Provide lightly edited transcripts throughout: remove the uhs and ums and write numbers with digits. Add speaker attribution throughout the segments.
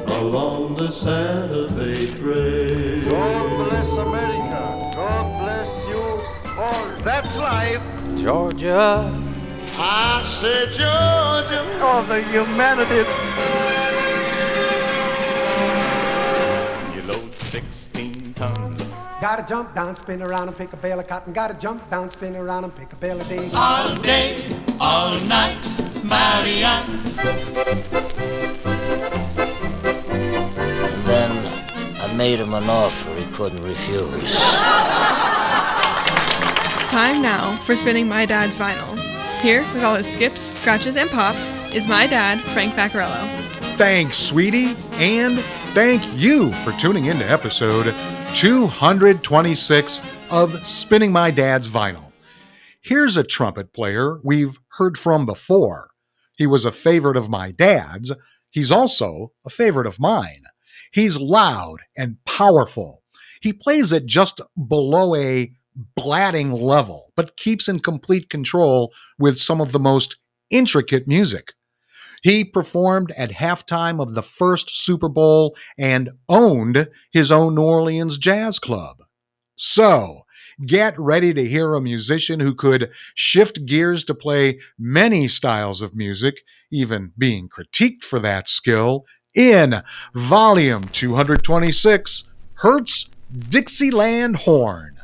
Speaker 1: Along the Santa Fe Trail.
Speaker 2: God bless America. God bless you all. That's life.
Speaker 3: Georgia.
Speaker 1: I said Georgia.
Speaker 2: Oh, the humanity.
Speaker 4: You load 16 tons.
Speaker 5: Gotta jump down, spin around and pick a bale of cotton. Gotta jump down, spin around and pick a bale of day.
Speaker 6: All day, all night, Marianne.
Speaker 7: And then I made him an offer he couldn't refuse.
Speaker 8: Time now for spinning my dad's vinyl. Here, with all his skips, scratches, and pops, is my dad, Frank Vaccarello.
Speaker 9: Thanks, sweetie, and thank you for tuning in to episode 226 of Spinning My Dad's Vinyl. Here's a trumpet player we've heard from before. He was a favorite of my dad's. He's also a favorite of mine. He's loud and powerful. He plays at just below a blatting level, but keeps in complete control with some of the most intricate music. He performed at halftime of the first Super Bowl and owned his own New Orleans jazz club. So, get ready to hear a musician who could shift gears to play many styles of music, even being critiqued for that skill, in Volume 226, Hirt's Dixieland Horn.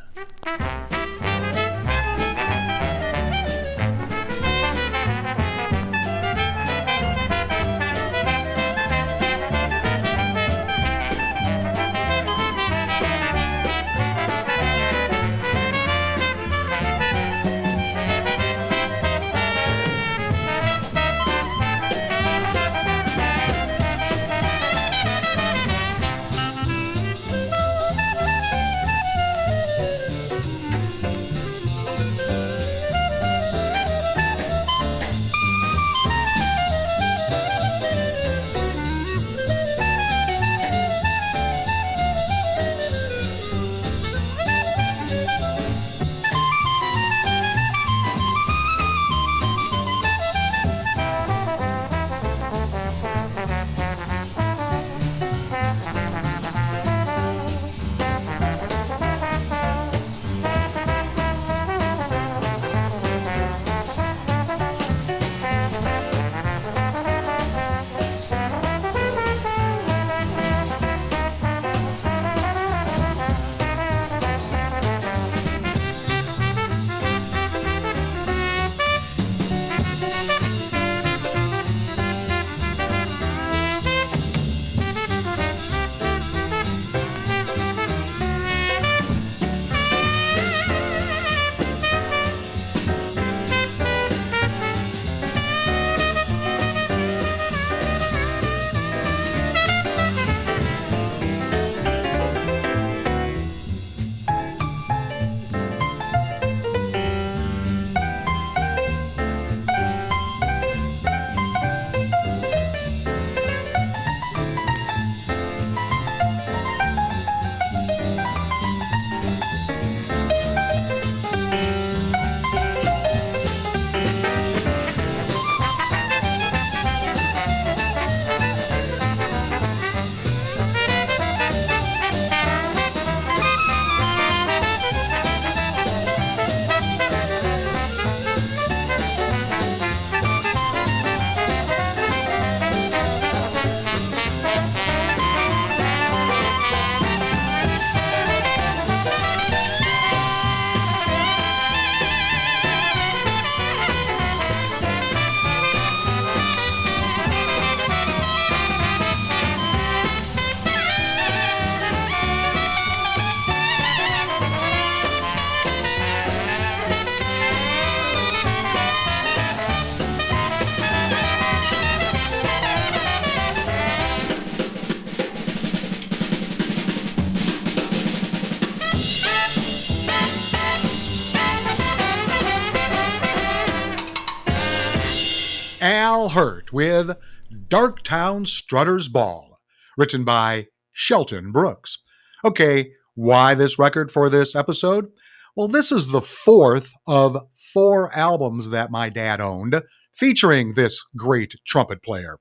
Speaker 9: Al Hirt with Darktown Strutters Ball, written by Shelton Brooks. Okay, why this record for this episode? Well, this is the fourth of 4 albums that my dad owned, featuring this great trumpet player.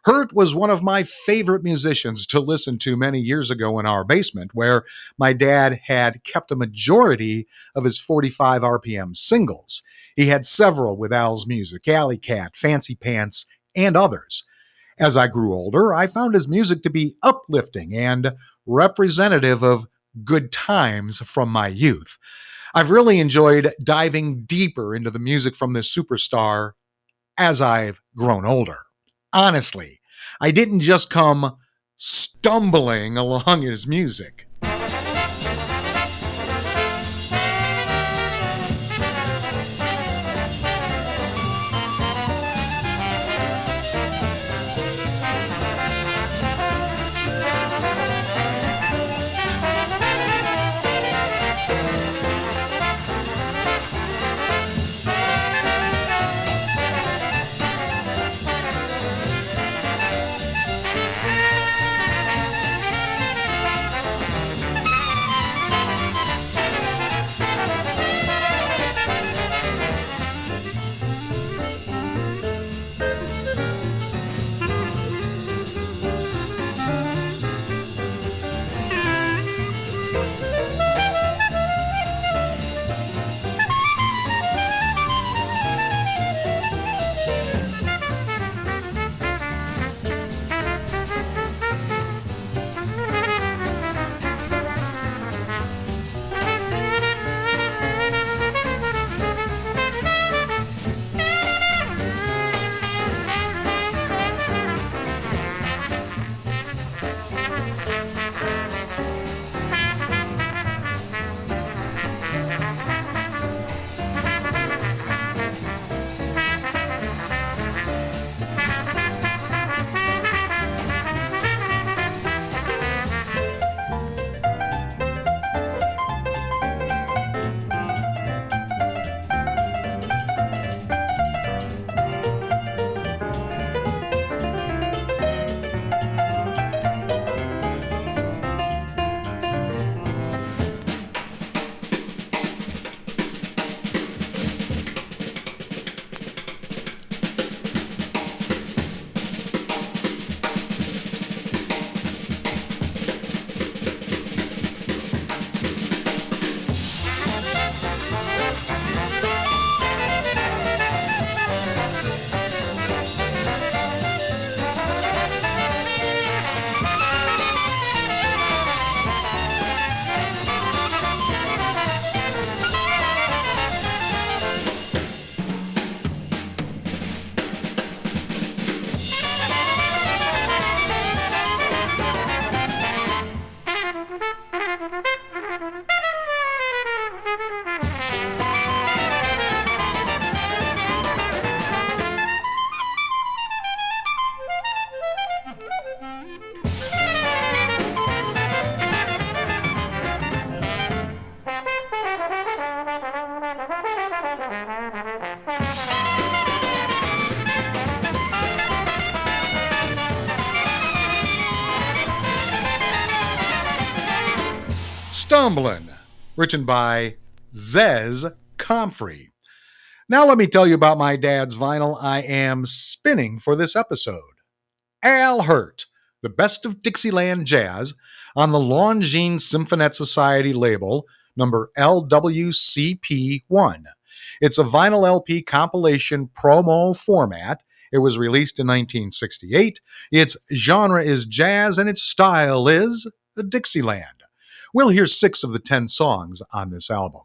Speaker 9: Hirt was one of my favorite musicians to listen to many years ago in our basement, where my dad had kept a majority of his 45 RPM singles. He had several with Al's Music, Alley Cat, Fancy Pants, and others. As I grew older, I found his music to be uplifting and representative of good times from my youth. I've really enjoyed diving deeper into the music from this superstar as I've grown older. Honestly, I didn't just come stumbling along his music. Stumblin, written by Zez Comfrey. Now let me tell you about my dad's vinyl I am spinning for this episode. Al Hirt, the best of Dixieland jazz, on the Longines Symphonette Society label, number LWCP1. It's a vinyl LP compilation promo format. It was released in 1968. Its genre is jazz and its style is Dixieland. We'll hear 6 of the 10 songs on this album.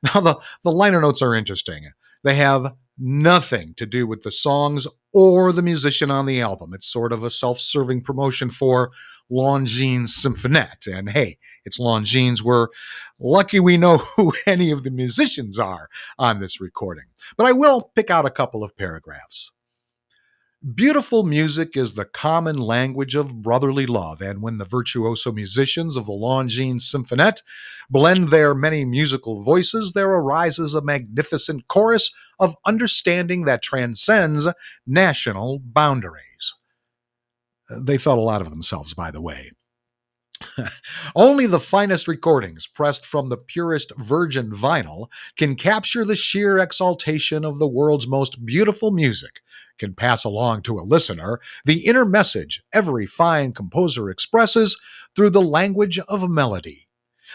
Speaker 9: Now, the liner notes are interesting. They have nothing to do with the songs or the musician on the album. It's sort of a self-serving promotion for Longines Symphonette. And hey, it's Longines. We're lucky we know who any of the musicians are on this recording. But I will pick out a couple of paragraphs. Beautiful music is the common language of brotherly love, and when the virtuoso musicians of the Longines Symphonette blend their many musical voices, there arises a magnificent chorus of understanding that transcends national boundaries. They thought a lot of themselves, by the way. Only the finest recordings pressed from the purest virgin vinyl can capture the sheer exaltation of the world's most beautiful music, can pass along to a listener the inner message every fine composer expresses through the language of melody.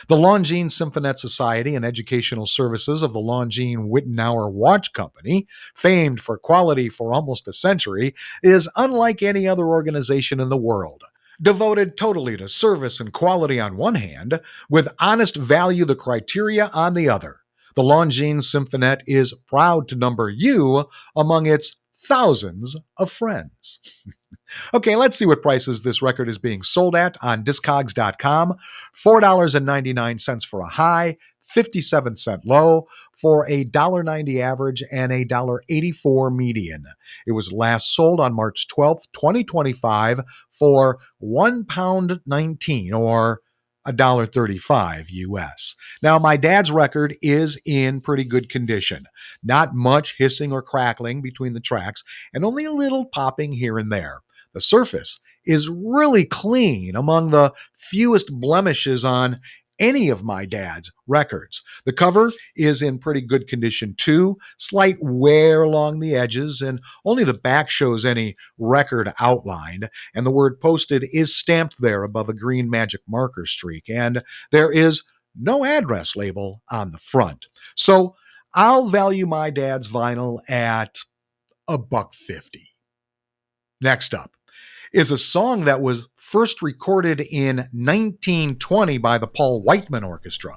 Speaker 9: The Longines Symphonette Society and Educational Services of the Longines Wittenauer Watch Company, famed for quality for almost a century, is unlike any other organization in the world. Devoted totally to service and quality on one hand, with honest value the criteria on the other. The Longines Symphonette is proud to number you among its thousands of friends. Okay, let's see what prices this record is being sold at on Discogs.com. $4.99 for a high, 57-cent low, for a $1.90 average and a $1.84 median. It was last sold on March 12th, 2025 for £1.19 or $1.35 US. Now, my dad's record is in pretty good condition. Not much hissing or crackling between the tracks, and only a little popping here and there. The surface is really clean, among the fewest blemishes on any of my dad's records. The cover is in pretty good condition too, slight wear along the edges, and only the back shows any record outlined, and the word posted is stamped there above a green magic marker streak, and there is no address label on the front. So I'll value my dad's vinyl at $1.50. Next up is a song that was first recorded in 1920 by the Paul Whiteman Orchestra.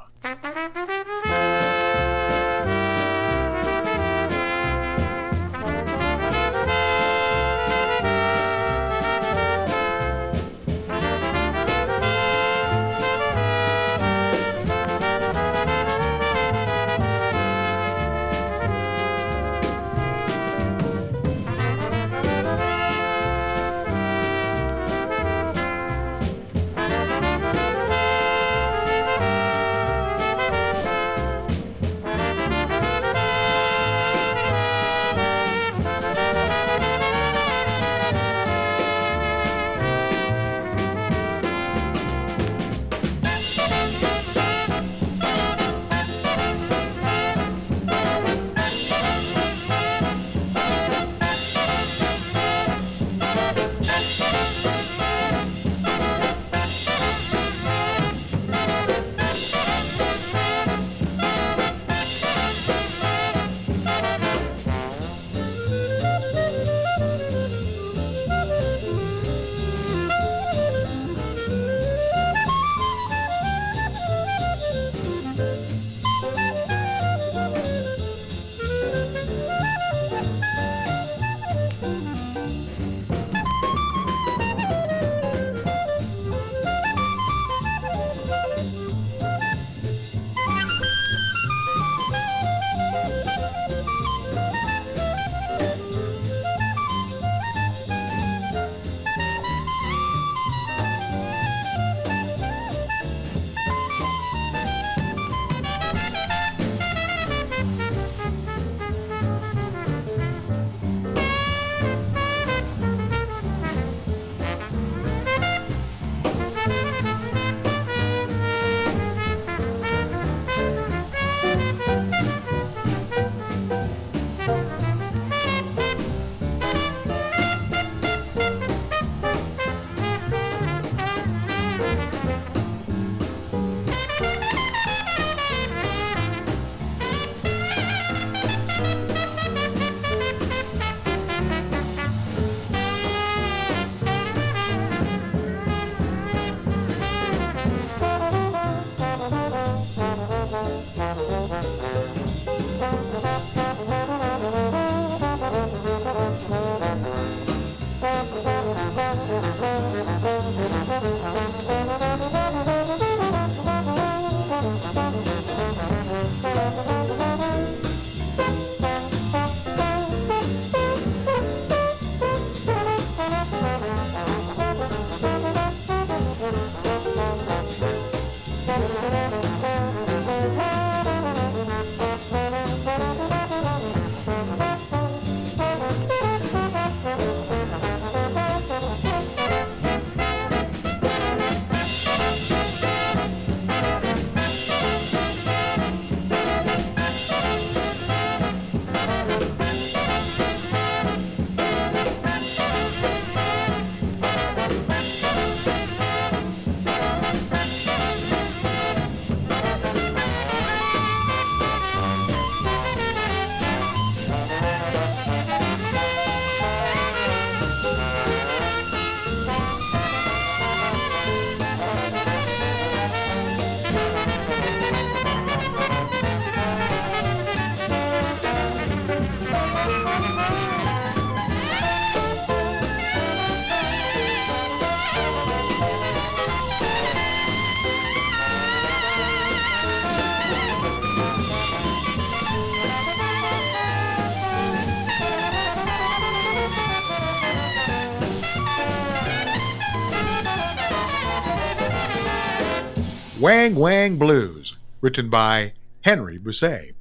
Speaker 9: Wang Wang Blues, written by Henry Bousset.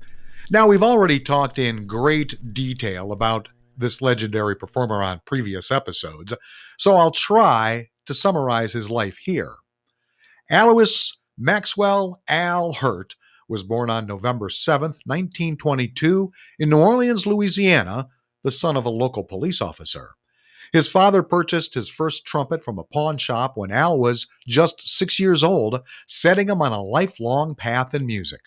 Speaker 9: Now, we've already talked in great detail about this legendary performer on previous episodes, so I'll try to summarize his life here. Alois Maxwell Al Hirt was born on November 7th, 1922, in New Orleans, Louisiana, the son of a local police officer. His father purchased his first trumpet from a pawn shop when Al was just 6 years old, setting him on a lifelong path in music.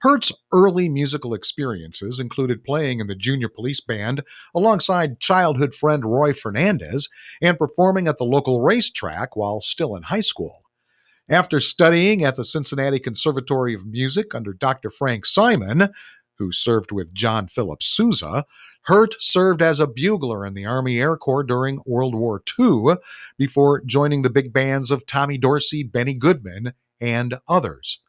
Speaker 9: Hirt's early musical experiences included playing in the junior police band alongside childhood friend Roy Fernandez and performing at the local racetrack while still in high school. After studying at the Cincinnati Conservatory of Music under Dr. Frank Simon, who served with John Philip Sousa, Hirt served as a bugler in the Army Air Corps during World War II before joining the big bands of Tommy Dorsey, Benny Goodman, and others.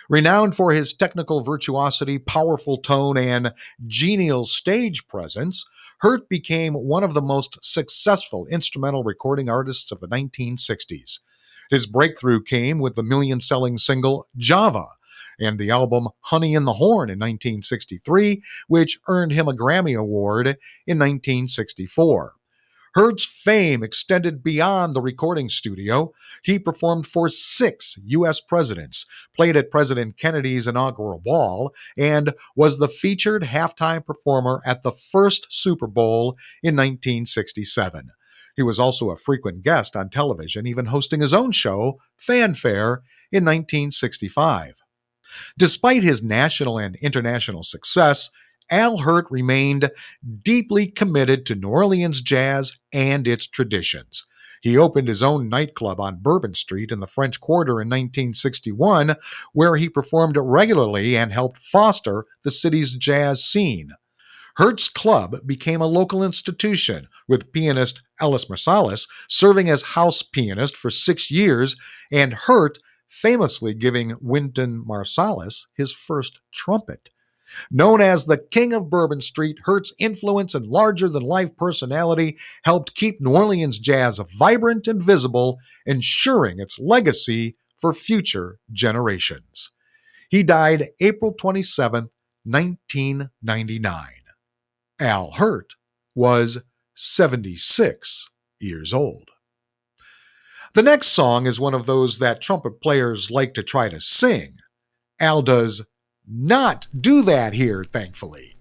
Speaker 9: Renowned for his technical virtuosity, powerful tone, and genial stage presence, Hirt became one of the most successful instrumental recording artists of the 1960s. His breakthrough came with the million-selling single Java and the album Honey in the Horn in 1963, which earned him a Grammy Award in 1964. Hirt's fame extended beyond the recording studio. He performed for 6 U.S. presidents, played at President Kennedy's inaugural ball, and was the featured halftime performer at the first Super Bowl in 1967. He was also a frequent guest on television, even hosting his own show, Fanfare, in 1965. Despite his national and international success, Al Hirt remained deeply committed to New Orleans jazz and its traditions. He opened his own nightclub on Bourbon Street in the French Quarter in 1961, where he performed regularly and helped foster the city's jazz scene. Hirt's club became a local institution, with pianist Ellis Marsalis serving as house pianist for 6 years, and Hirt famously giving Wynton Marsalis his first trumpet. Known as the King of Bourbon Street, Hirt's influence and larger-than-life personality helped keep New Orleans jazz vibrant and visible, ensuring its legacy for future generations. He died April 27, 1999. Al Hirt was 76 years old. The next song is one of those that trumpet players like to try to sing. Al does not do that here, thankfully.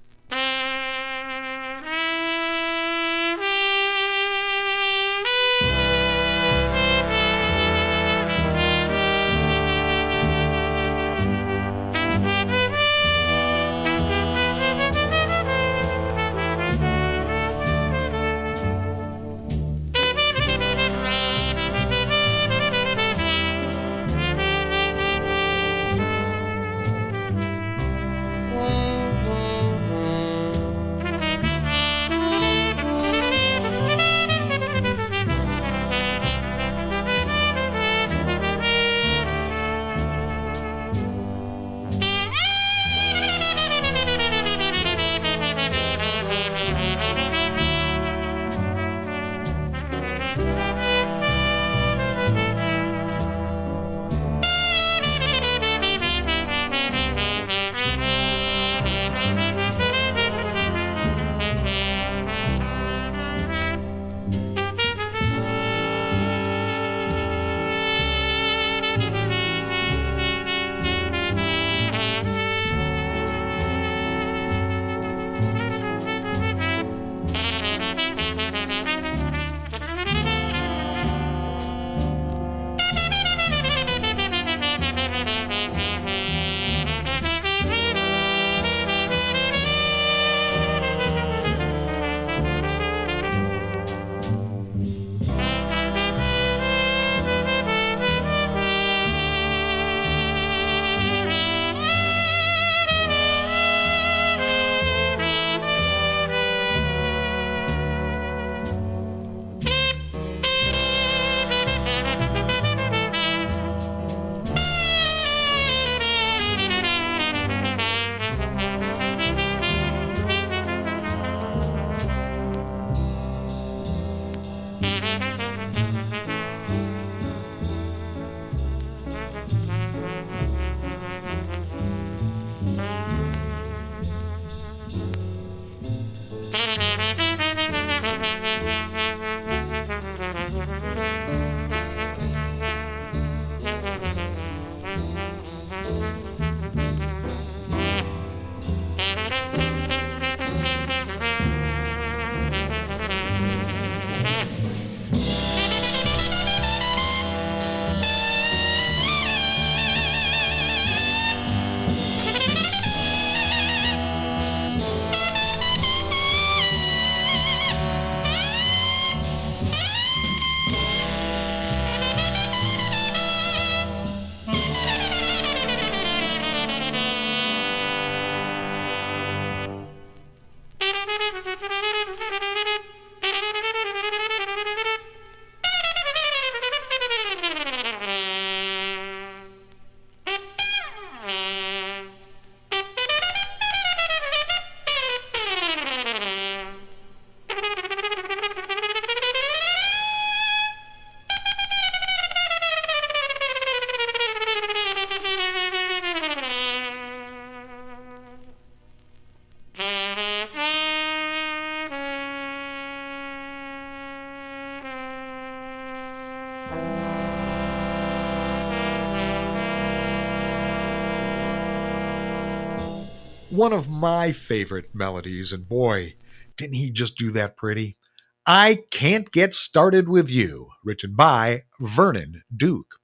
Speaker 9: One of my favorite melodies, and boy, didn't he just do that pretty? I Can't Get Started With You, written by Vernon Duke.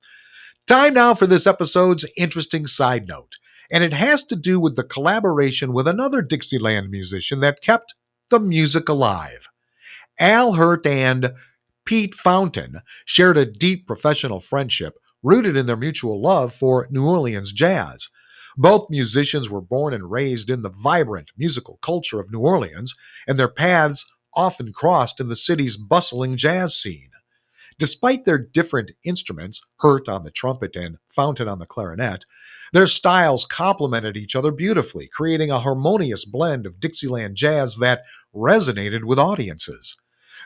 Speaker 9: Time now for this episode's interesting side note, and it has to do with the collaboration with another Dixieland musician that kept the music alive. Al Hirt and Pete Fountain shared a deep professional friendship rooted in their mutual love for New Orleans jazz. Both musicians were born and raised in the vibrant musical culture of New Orleans, and their paths often crossed in the city's bustling jazz scene. Despite their different instruments, Hirt on the trumpet and Fountain on the clarinet, their styles complemented each other beautifully, creating a harmonious blend of Dixieland jazz that resonated with audiences.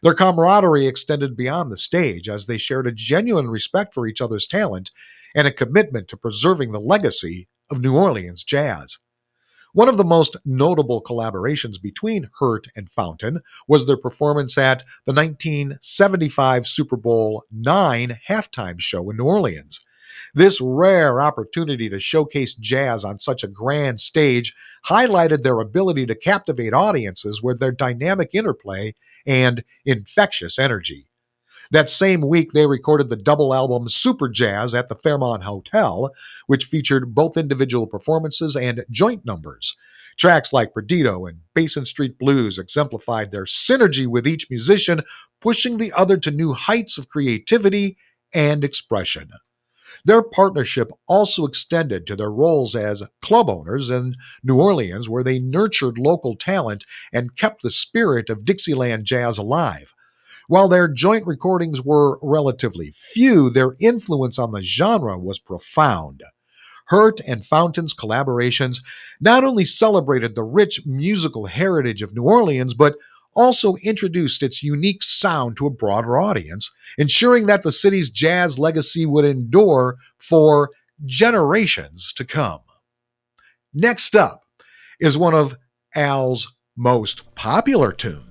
Speaker 9: Their camaraderie extended beyond the stage as they shared a genuine respect for each other's talent and a commitment to preserving the legacy of New Orleans jazz. One of the most notable collaborations between Hirt and Fountain was their performance at the 1975 Super Bowl IX halftime show in New Orleans. This rare opportunity to showcase jazz on such a grand stage highlighted their ability to captivate audiences with their dynamic interplay and infectious energy. That same week, they recorded the double album Super Jazz at the Fairmont Hotel, which featured both individual performances and joint numbers. Tracks like Perdido and Basin Street Blues exemplified their synergy with each musician, pushing the other to new heights of creativity and expression. Their partnership also extended to their roles as club owners in New Orleans, where they nurtured local talent and kept the spirit of Dixieland jazz alive. While their joint recordings were relatively few, their influence on the genre was profound. Hirt and Fountain's collaborations not only celebrated the rich musical heritage of New Orleans, but also introduced its unique sound to a broader audience, ensuring that the city's jazz legacy would endure for generations to come. Next up is one of Al's most popular tunes.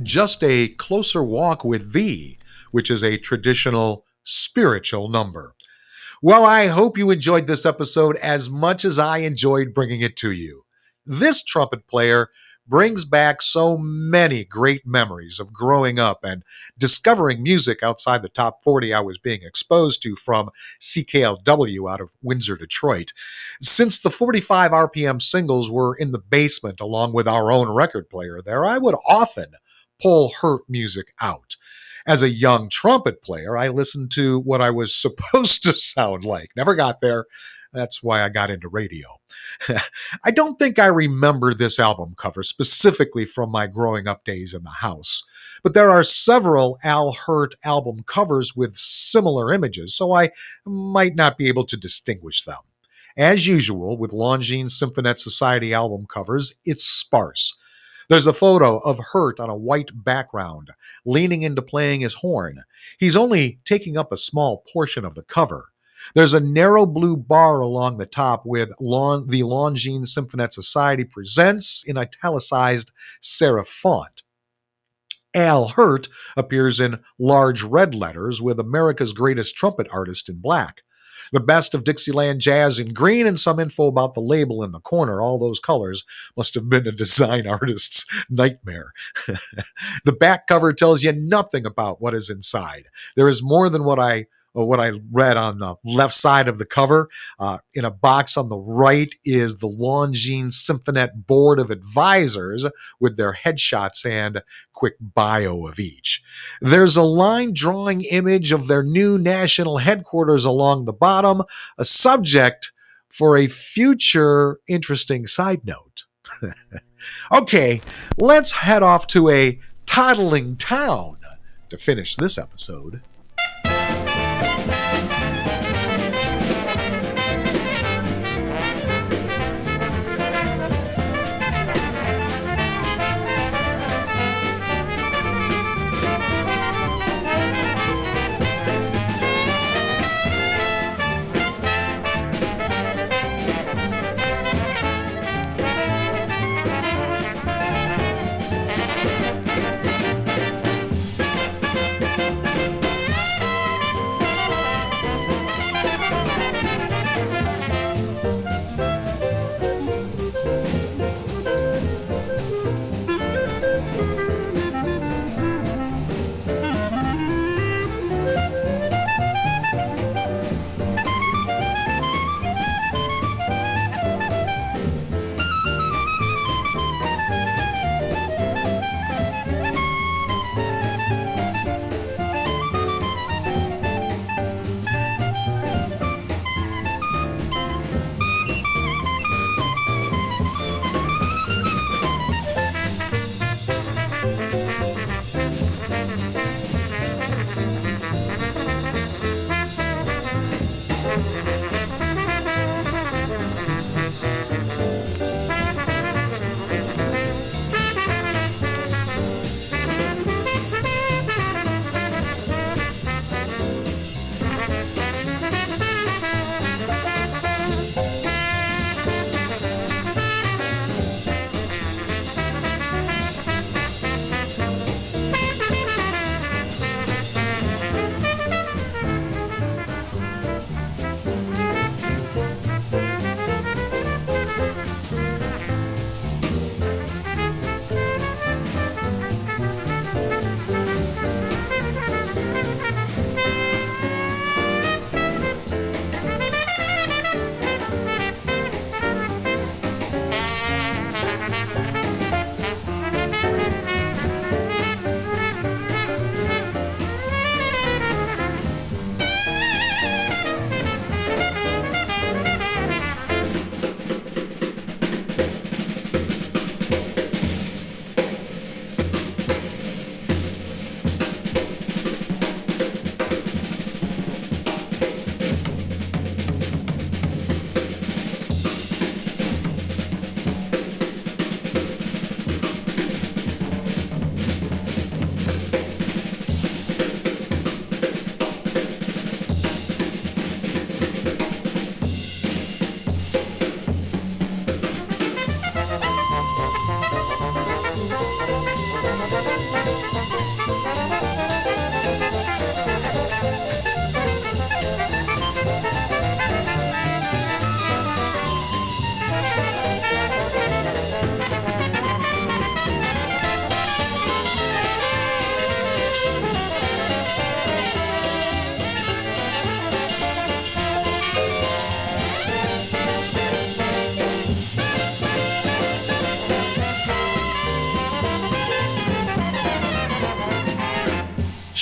Speaker 9: Just a Closer Walk with Thee, which is a traditional spiritual number. Well, I hope you enjoyed this episode as much as I enjoyed bringing it to you. This trumpet player brings back so many great memories of growing up and discovering music outside the top 40 I was being exposed to from CKLW out of Windsor, Detroit. Since the 45 RPM singles were in the basement along with our own record player there, I would often pull Hirt music out. As a young trumpet player, I listened to what I was supposed to sound like. Never got there. That's why I got into radio. I don't think I remember this album cover specifically from my growing up days in the house, but there are several Al Hirt album covers with similar images, so I might not be able to distinguish them. As usual with Longines Symphonette Society album covers, it's sparse. There's a photo of Hirt on a white background, leaning into playing his horn. He's only taking up a small portion of the cover. There's a narrow blue bar along the top with the Longines Symphonette Society Presents in italicized serif font. Al Hirt appears in large red letters with America's Greatest Trumpet Artist in black. The Best of Dixieland Jazz in green, and some info about the label in the corner. All those colors must have been a design artist's nightmare. The back cover tells you nothing about what is inside. There is more than what I read on the left side of the cover. In a box on the right is the Longines Symphonette Board of Advisors with their headshots and quick bio of each. There's a line drawing image of their new national headquarters along the bottom, a subject for a future interesting side note. Okay, let's head off to a toddling town to finish this episode.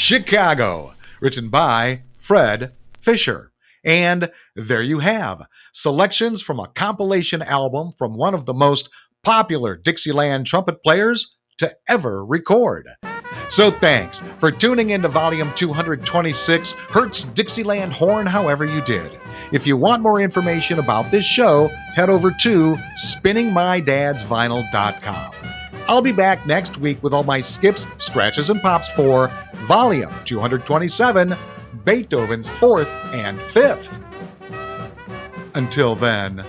Speaker 9: Chicago, written by Fred Fisher. And there you have selections from a compilation album from one of the most popular Dixieland trumpet players to ever record. So thanks for tuning into volume 226, Hirt's Dixieland Horn However You Did. If you want more information about this show, head over to spinningmydadsvinyl.com. I'll be back next week with all my skips, scratches, and pops for volume 227, Beethoven's 4th and 5th. Until then,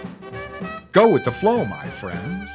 Speaker 9: go with the flow, my friends.